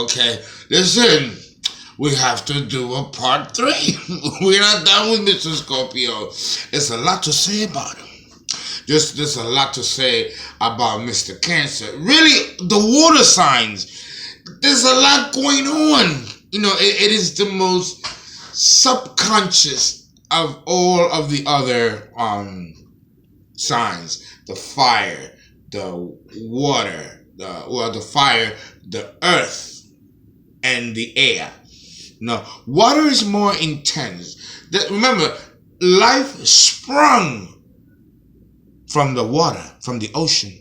Okay. Listen, we have to do a part three. We're not done with Mr. Scorpio. There's a lot to say about him. Just there's a lot to say about Mr. Cancer. Really, the water signs. There's a lot going on. It is the most subconscious of all of the other signs. The fire, the water, the fire, the earth, and the air. No, water is more intense. Remember, life sprung from the water, from the ocean.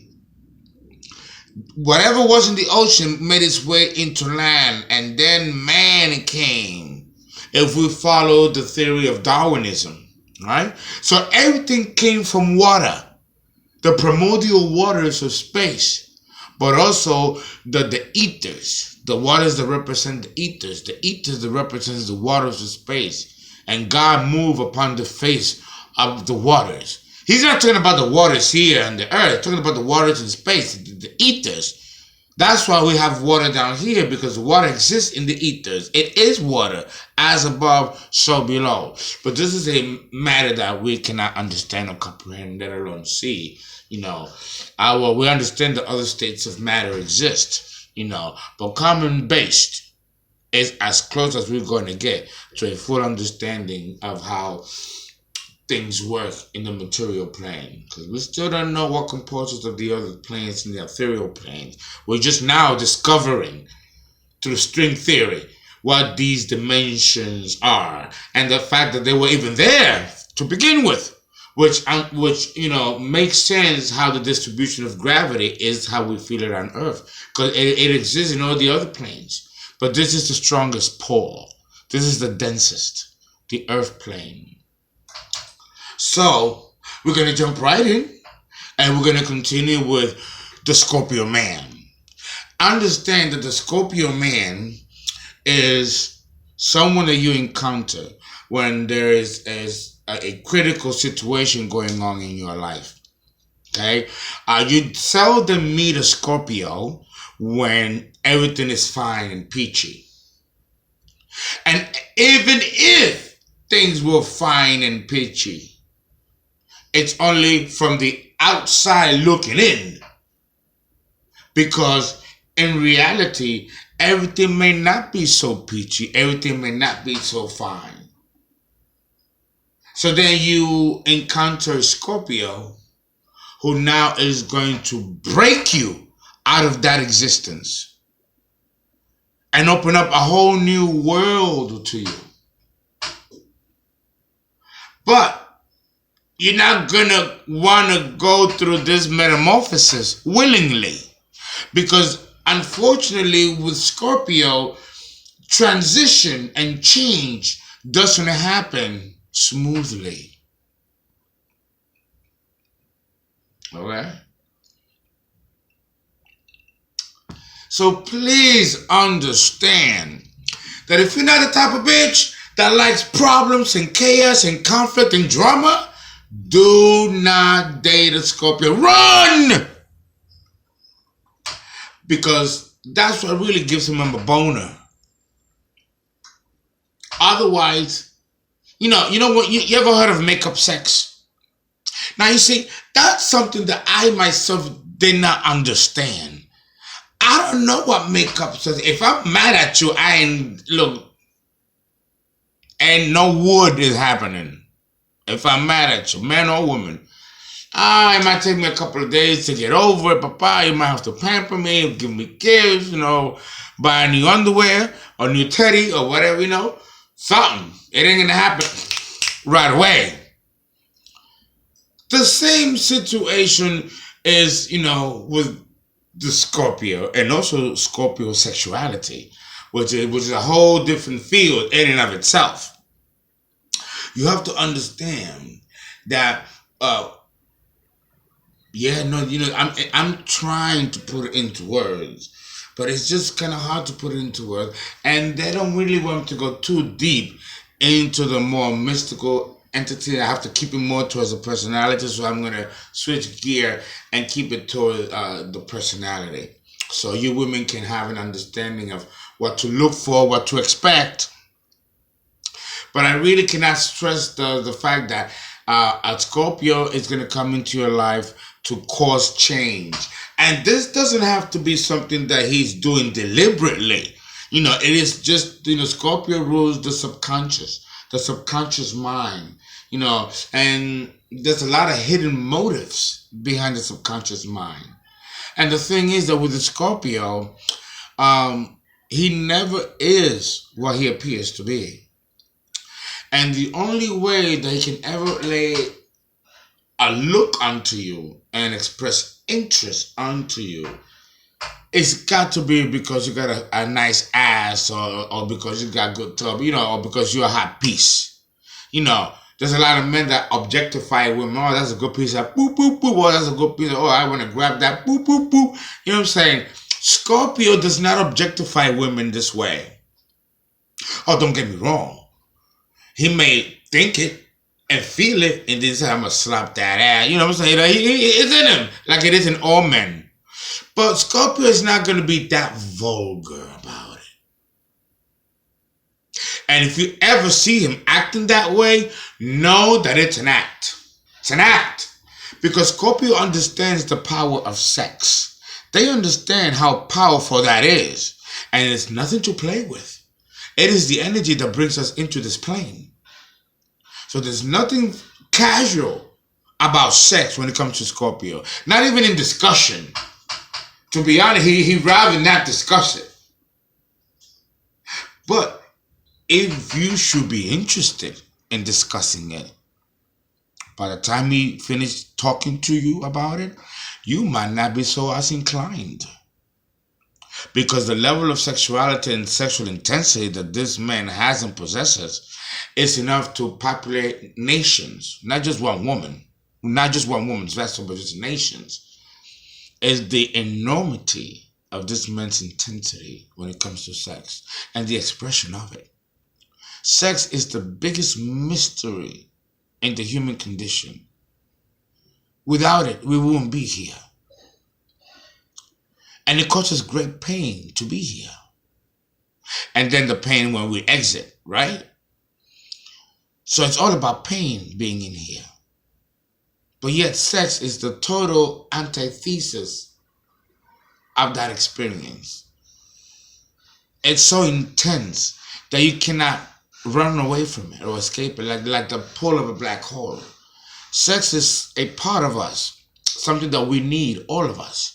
Whatever was in the ocean made its way into land, and then man came. If we follow the theory of Darwinism, right? So everything came from water, the primordial waters of space, but also the ethers, the waters that represent the ethers that represents the waters of space, and God moved upon the face of the waters. He's not talking about the waters here on the earth. He's talking about the waters in space, the ethers. That's why we have water down here, because water exists in the ethers. It is water, as above, so below. But this is a matter that we cannot understand or comprehend, let alone see. We understand that other states of matter exist, but common-based is as close as we're going to get to a full understanding of how things work in the material plane, because we still don't know what composes of the other planes in the ethereal planes. We're just now discovering through string theory what these dimensions are, and the fact that they were even there to begin with, which makes sense how the distribution of gravity is how we feel it on Earth, because it exists in all the other planes, but this is the strongest pole. This is the densest, the Earth plane. So, we're going to jump right in, and we're going to continue with the Scorpio man. Understand that the Scorpio man is someone that you encounter when there is a critical situation going on in your life. Okay? You seldom meet a Scorpio when everything is fine and peachy. And even if things were fine and peachy, it's only from the outside looking in. Because in reality, everything may not be so peachy. Everything may not be so fine. So then you encounter a Scorpio who now is going to break you out of that existence and open up a whole new world to you. But you're not going to want to go through this metamorphosis willingly, because unfortunately with Scorpio, transition and change doesn't happen smoothly. Okay? So please understand that if you're not the type of bitch that likes problems and chaos and conflict and drama, do not date a Scorpio. Run! Because that's what really gives him a boner. Otherwise, you know what? You ever heard of makeup sex? Now you see, that's something that I myself did not understand. I don't know what makeup sex. If I'm mad at you, and no wood is happening. If I'm mad at you, man or woman, it might take me a couple of days to get over it. Papa, you might have to pamper me, give me gifts, buy a new underwear or new teddy or whatever, something. It ain't gonna happen right away. The same situation is, with the Scorpio, and also Scorpio sexuality, which is a whole different field in and of itself. You have to understand that, I'm trying to put it into words, but it's just kind of hard to put it into words, and they don't really want to go too deep into the more mystical entity. I have to keep it more towards the personality. So I'm going to switch gear and keep it toward the personality. So you women can have an understanding of what to look for, what to expect. But I really cannot stress the fact that a Scorpio is going to come into your life to cause change. And this doesn't have to be something that he's doing deliberately. It is just, Scorpio rules the subconscious mind, and there's a lot of hidden motives behind the subconscious mind. And the thing is that with the Scorpio, he never is what he appears to be. And the only way that he can ever lay a look onto you and express interest onto you, it's got to be because you got a nice ass, or because you got good tub, or because you're a hot piece. There's a lot of men that objectify women. Oh, that's a good piece of boop, boop, boop. Oh, that's a good piece of, oh, I want to grab that, boop, boop, boop. You know what I'm saying? Scorpio does not objectify women this way. Oh, don't get me wrong. He may think it and feel it and then say, I'm going to slap that ass. You know what I'm saying? It's in him, like it is in all men. But Scorpio is not going to be that vulgar about it. And if you ever see him acting that way, know that it's an act. It's an act. Because Scorpio understands the power of sex. They understand how powerful that is. And it's nothing to play with. It is the energy that brings us into this plane. So there's nothing casual about sex when it comes to Scorpio. Not even in discussion. To be honest, he'd rather not discuss it. But if you should be interested in discussing it, by the time he finished talking to you about it, you might not be so as inclined. Because the level of sexuality and sexual intensity that this man has and possesses is enough to populate nations. Not just one woman. Not just one woman's vessel, but just nations. Is the enormity of this man's intensity when it comes to sex and the expression of it. Sex is the biggest mystery in the human condition. Without it, we wouldn't be here. And it causes great pain to be here. And then the pain when we exit, right? So it's all about pain being in here. But yet sex is the total antithesis of that experience. It's so intense that you cannot run away from it or escape it, like the pull of a black hole. Sex is a part of us, something that we need, all of us.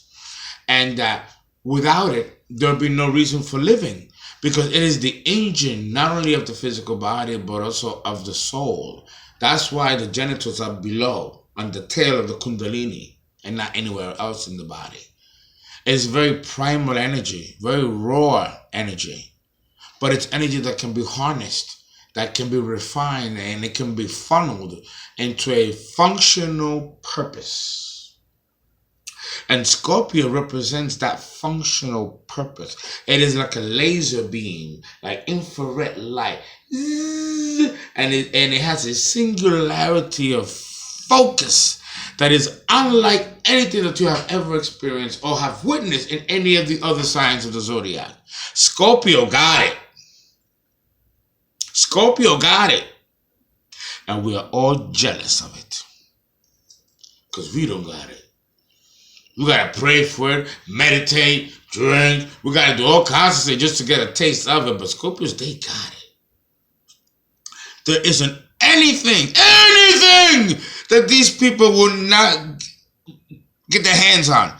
And that without it, there'll be no reason for living, because it is the engine not only of the physical body, but also of the soul. That's why the genitals are below, on the tail of the kundalini, and not anywhere else in the body. It's very primal energy, very raw energy, but it's energy that can be harnessed, that can be refined, and it can be funneled into a functional purpose. And Scorpio represents that functional purpose. It is like a laser beam, like infrared light. And it has a singularity of focus that is unlike anything that you have ever experienced or have witnessed in any of the other signs of the zodiac. Scorpio got it. Scorpio got it. And we are all jealous of it. Because we don't got it. We gotta pray for it, meditate, drink. We gotta do all kinds of things just to get a taste of it. But Scorpios, they got it. There isn't anything that these people would not get their hands on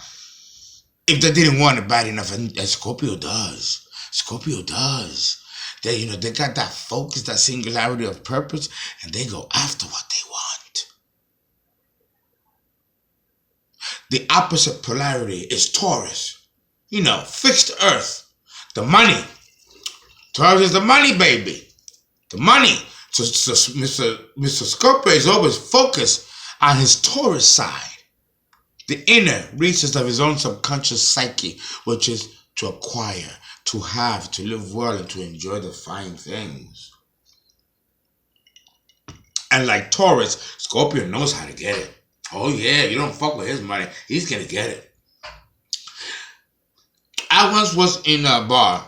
if they didn't want it bad enough. And Scorpio does. Scorpio does. They got that focus, that singularity of purpose, and they go after what they want. The opposite polarity is Taurus. Fixed earth. The money. Taurus is the money, baby. The money. So Mr. Scorpio is always focused on his Taurus side. The inner reaches of his own subconscious psyche, which is to acquire, to have, to live well, and to enjoy the fine things. And like Taurus, Scorpio knows how to get it. Oh yeah, you don't fuck with his money. He's gonna get it. I once was in a bar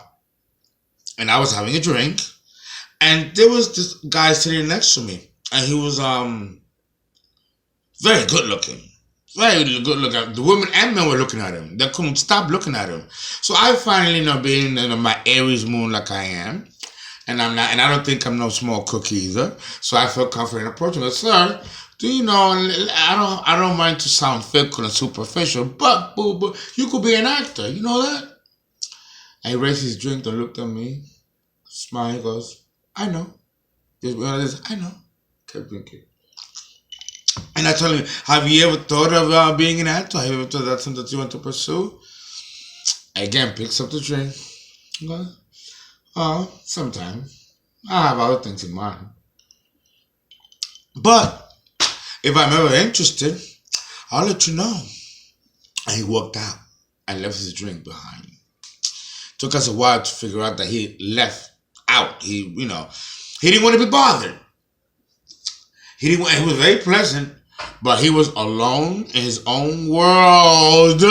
and I was having a drink, and there was this guy sitting next to me, and he was very good looking. Very good looking. The women and men were looking at him. They couldn't stop looking at him. So I finally, being in my Aries moon like I am, and I don't think I'm no small cookie either. So I felt confident approaching him. Sir, do you know? I don't mind to sound fickle and superficial, but you could be an actor. You know that? And he raised his drink and looked at me, smiled. He goes, "I know." I know. Kept drinking. And I told him, have you ever thought of being an actor? Have you ever thought that's something that you want to pursue? Again, picks up the drink. Okay. Sometime. I have other things in mind. But if I'm ever interested, I'll let you know. And he walked out and left his drink behind. Took us a while to figure out that he left out. He didn't want to be bothered. He was very pleasant, but he was alone in his own world.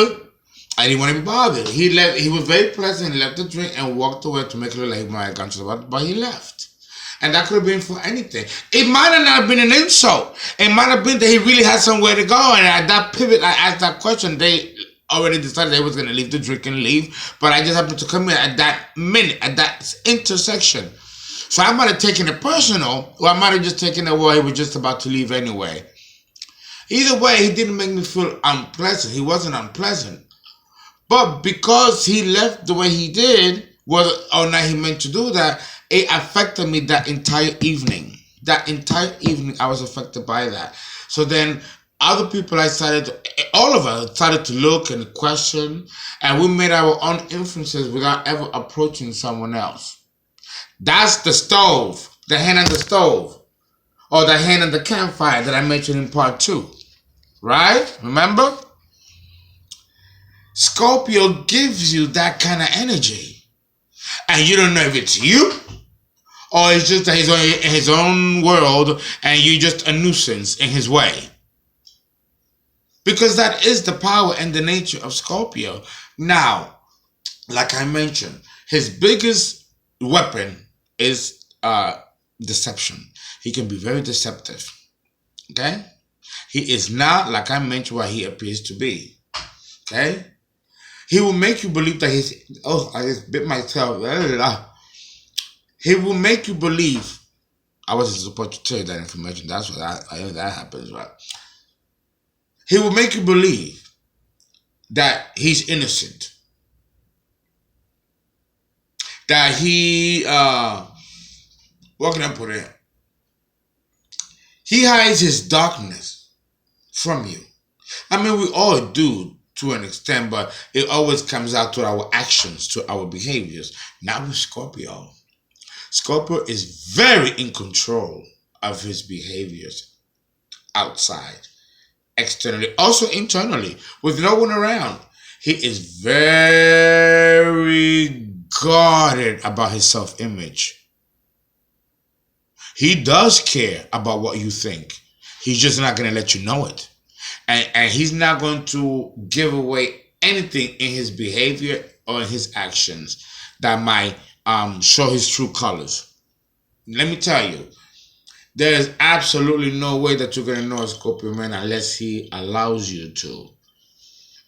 I didn't want to be bothered. He left. He was very pleasant. He left the drink and walked away to make it look like he might have gone to the bathroom, but he left. And that could have been for anything. It might have not been an insult. It might have been that he really had somewhere to go. And at that pivot, I asked that question. They already decided they was going to leave the drink and leave. But I just happened to come in at that minute, at that intersection. So I might have taken it personal, or I might have just taken it where he was just about to leave anyway. Either way, he didn't make me feel unpleasant. He wasn't unpleasant. But because he left the way he did, whether or not he meant to do that, it affected me that entire evening. That entire evening, I was affected by that. So then other people all of us started to look and question, and we made our own inferences without ever approaching someone else. That's the stove, the hand on the stove, or the hand on the campfire that I mentioned in part 2. Right? Remember? Scorpio gives you that kind of energy. And you don't know if it's you, or it's just that he's in his own world and you're just a nuisance in his way. Because that is the power and the nature of Scorpio. Now, like I mentioned, his biggest weapon is deception. He can be very deceptive. Okay? He is not, like I mentioned, what he appears to be. Okay? He will make you believe that I just bit myself. He will make you believe. I wasn't supposed to tell you that information. That's what that happens, right? He will make you believe that he's innocent. That he, what can I put in? He hides his darkness from you. I mean, we all do to an extent, but it always comes out to our actions, to our behaviors. Not with Scorpio. Scorpio is very in control of his behaviors outside, externally, also internally, with no one around. He is very guarded about his self-image. He does care about what you think. He's just not going to let you know it. And he's not going to give away anything in his behavior or in his actions that might show his true colors. Let me tell you, there is absolutely no way that you're going to know a Scorpio man unless he allows you to.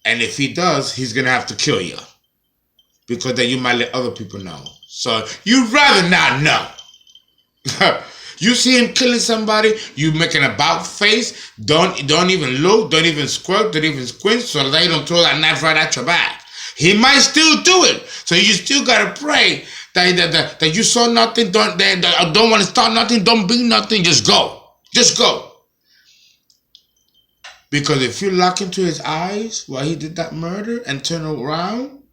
And if he does, he's going to have to kill you. Because then you might let other people know. So you'd rather not know. You see him killing somebody, you make an about face, don't even look, don't even squirt, don't even squint, so that you don't throw that knife right at your back. He might still do it. So you still gotta pray that you saw nothing, don't want to start nothing, don't be nothing, just go. Just go. Because if you look into his eyes while he did that murder and turn around,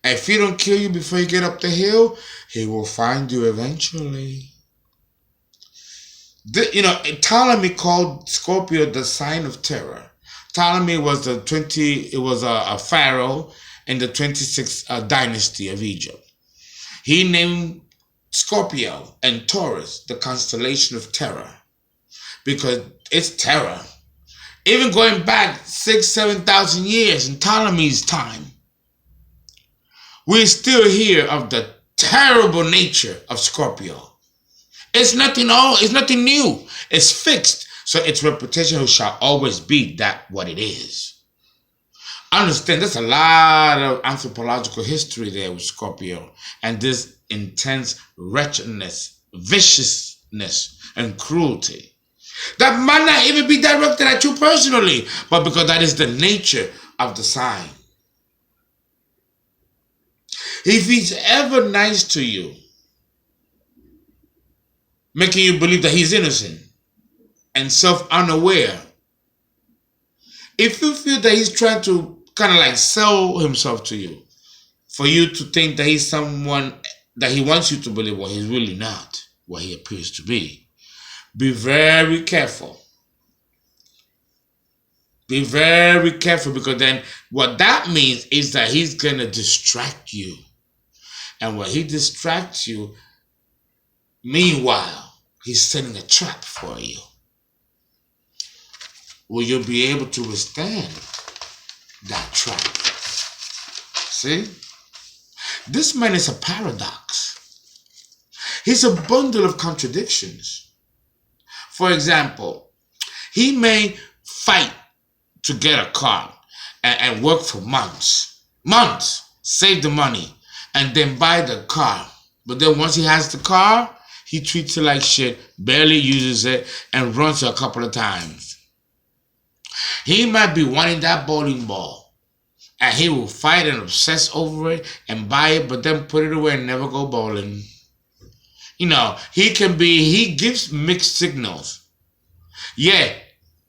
and if he don't kill you before you get up the hill, he will find you eventually. Ptolemy called Scorpio the sign of terror. Ptolemy was a pharaoh in the 26th dynasty of Egypt. He named Scorpio and Taurus the constellation of terror. because it's terror. Even going back 6,000-7,000 years in Ptolemy's time, we still hear of the terrible nature of Scorpio. It's nothing old, it's nothing new. It's fixed. So its reputation shall always be that what it is. Understand, there's a lot of anthropological history there with Scorpio. And this intense wretchedness, viciousness, and cruelty. That might not even be directed at you personally, but because that is the nature of the sign. If he's ever nice to you, making you believe that he's innocent and self-unaware, if you feel that he's trying to kind of like sell himself to you, for you to think that he's someone that he wants you to believe what he's really not, what he appears to be very careful. Be very careful, because then what that means is that he's going to distract you. And when he distracts you, meanwhile, he's setting a trap for you. Will you be able to withstand that trap? See? This man is a paradox. He's a bundle of contradictions. For example, he may fight to get a car and work for months, save the money, and then buy the car. But then once he has the car, he treats it like shit, barely uses it, and runs it a couple of times. He might be wanting that bowling ball, and he will fight and obsess over it and buy it, but then put it away and never go bowling. You know, he gives mixed signals. Yet,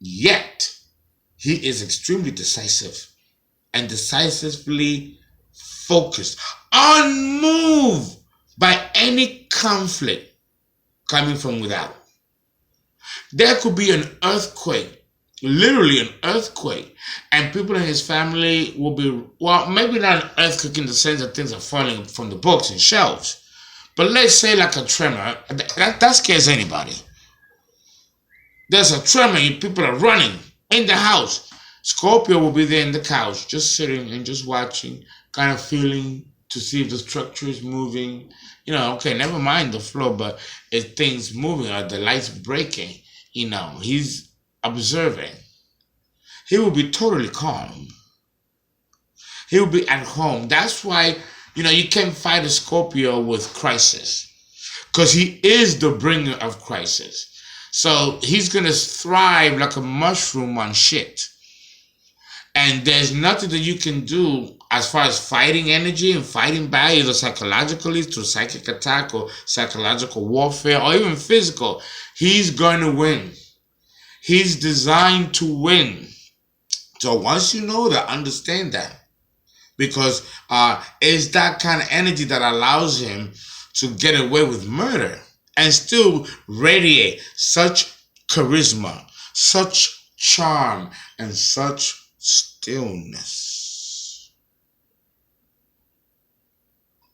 he is extremely decisive and decisively focused, unmoved by any conflict coming from without. There could be an earthquake, literally an earthquake, and people in his family will be, well, maybe not an earthquake in the sense that things are falling from the books and shelves, but let's say like a tremor. That scares anybody. There's a tremor and people are running in the house. Scorpio will be there in the couch, just sitting and just watching, kind of feeling to see if the structure is moving. You know, okay, never mind the floor, but if things moving or the lights breaking, you know, he's observing. He will be totally calm. He will be at home. That's why, you know, you can't fight a Scorpio with crisis, because he is the bringer of crisis. So he's going to thrive like a mushroom on shit. And there's nothing that you can do as far as fighting energy and fighting back, either psychologically through psychic attack or psychological warfare or even physical. He's going to win. He's designed to win. So once you know that, understand that. Because it's that kind of energy that allows him to get away with murder and still radiate such charisma, such charm, and such stillness.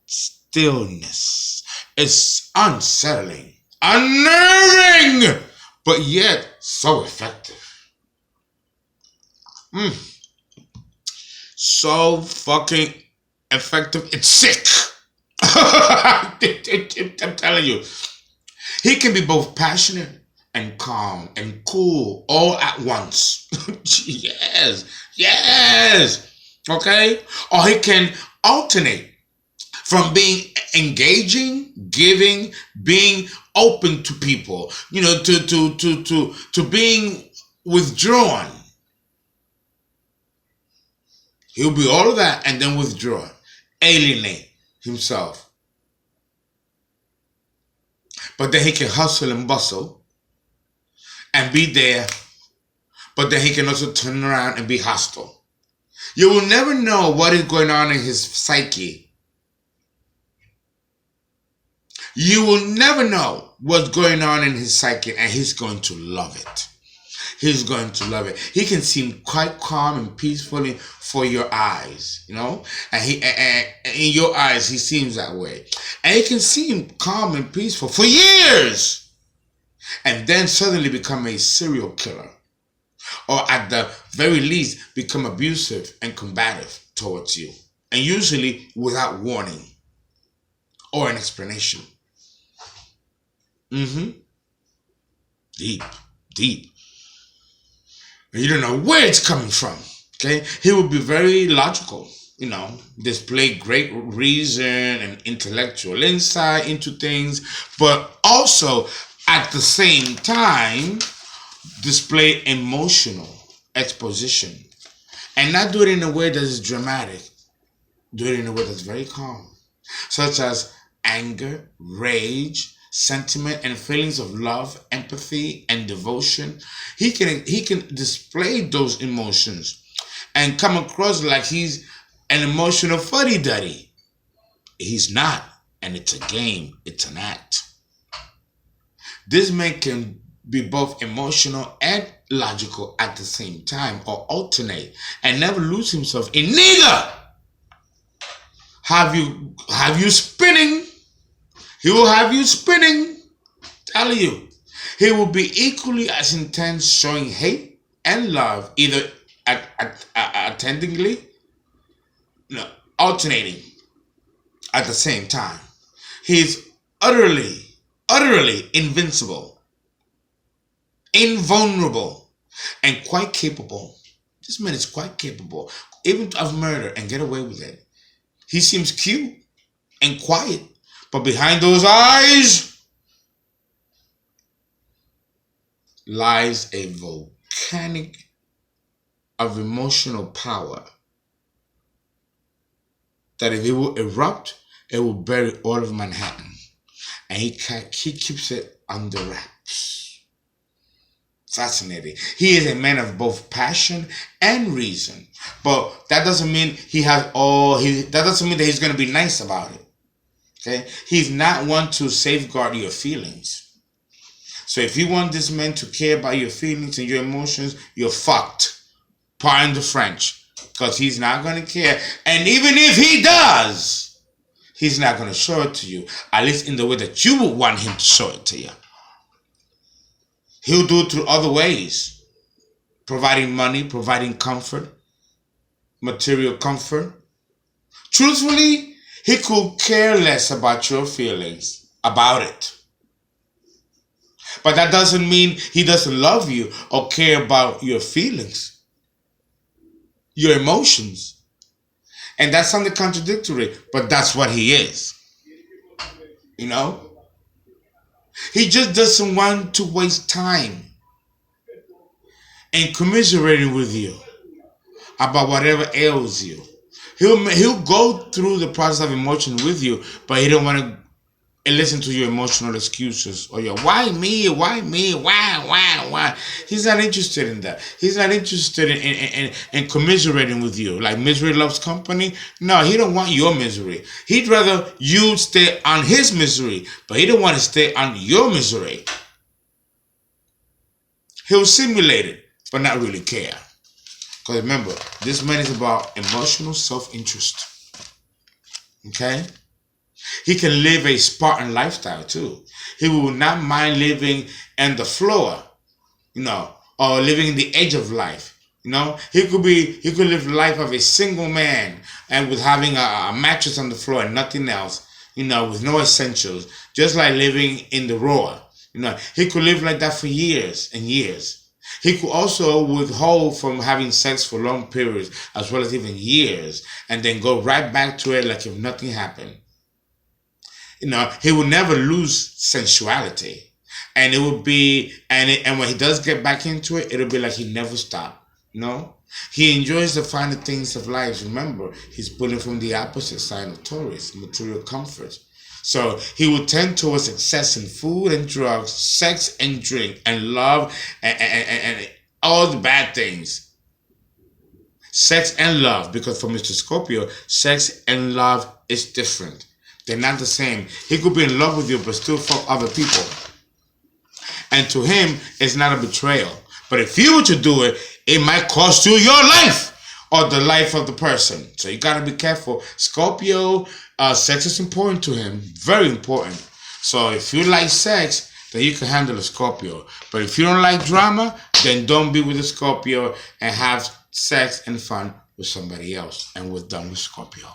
Stillness. It's unsettling, unnerving, but yet so effective. So fucking effective, it's sick. I'm telling you. He can be both passionate and calm and cool all at once. Yes. Okay? Or he can alternate from being engaging, giving, being open to people, you know, to being withdrawn. He'll be all of that and then withdraw, alienate himself. But then he can hustle and bustle and be there. But then he can also turn around and be hostile. You will never know what is going on in his psyche. You will never know what's going on in his psyche, and he's going to love it. He's going to love it. He can seem quite calm and peaceful for your eyes, you know. And in your eyes, he seems that way. And he can seem calm and peaceful for years. and then suddenly become a serial killer, or at the very least become abusive and combative towards you, and usually without warning or an explanation. Mm-hmm. Deep, deep. And you don't know where it's coming from. Okay? He will be very logical, display great reason and intellectual insight into things, but also at the same time display emotional exposition. And not do it in a way that is dramatic. Do it in a way that's very calm, such as anger, rage, sentiment, and feelings of love, empathy, and devotion. He can display those emotions and come across like he's an emotional fuddy-duddy. He's not, and it's a game, it's an act. This man can be both emotional and logical at the same time, or alternate, and never lose himself in neither. Have you spinning? He will have you spinning. Tell you. He will be equally as intense, showing hate and love, either attendingly, no, alternating at the same time. He is utterly invincible, invulnerable, and quite capable. This man is quite capable, even of murder, and get away with it. He seems cute and quiet, but behind those eyes lies a volcanic of emotional power that if it will erupt, it will bury all of Manhattan. And he keeps it under wraps. Fascinating. He is a man of both passion and reason. But that doesn't mean that doesn't mean that he's going to be nice about it. Okay? He's not one to safeguard your feelings. So if you want this man to care about your feelings and your emotions, you're fucked. Pardon the French. Because he's not going to care. And even if he does, he's not going to show it to you. At least in the way that you would want him to show it to you. He'll do it through other ways. Providing money, providing comfort, material comfort. Truthfully, he could care less about your feelings, about it. But that doesn't mean he doesn't love you or care about your feelings, your emotions. And that's something contradictory, but that's what he is. He just doesn't want to waste time in commiserating with you about whatever ails you. He'll go through the process of emotion with you, but he don't want to listen to your emotional excuses or your why me, why. He's not interested in that. He's not interested in commiserating with you. Like misery loves company. No, he don't want your misery. He'd rather you stay on his misery, but he don't want to stay on your misery. He'll simulate it, but not really care. Because remember, this man is about emotional self-interest. Okay? He can live a Spartan lifestyle too. He will not mind living on the floor, or living in the edge of life. He could live the life of a single man and with having a mattress on the floor and nothing else, with no essentials, just like living in the raw. He could live like that for years and years. He could also withhold from having sex for long periods, as well as even years, and then go right back to it like if nothing happened. He will never lose sensuality. And it will be, and when he does get back into it, it'll be like he never stopped. He enjoys the finer things of life. Remember, he's pulling from the opposite side of Taurus, material comfort. So he will tend towards excess in food and drugs, sex and drink, and love, and all the bad things. Sex and love, because for Mr. Scorpio, sex and love is different. They're not the same. He could be in love with you, but still fuck other people. And to him, it's not a betrayal. But if you were to do it, it might cost you your life or the life of the person. So you got to be careful. Scorpio, sex is important to him. Very important. So if you like sex, then you can handle a Scorpio. But if you don't like drama, then don't be with a Scorpio and have sex and fun with somebody else. And we're done with Scorpio.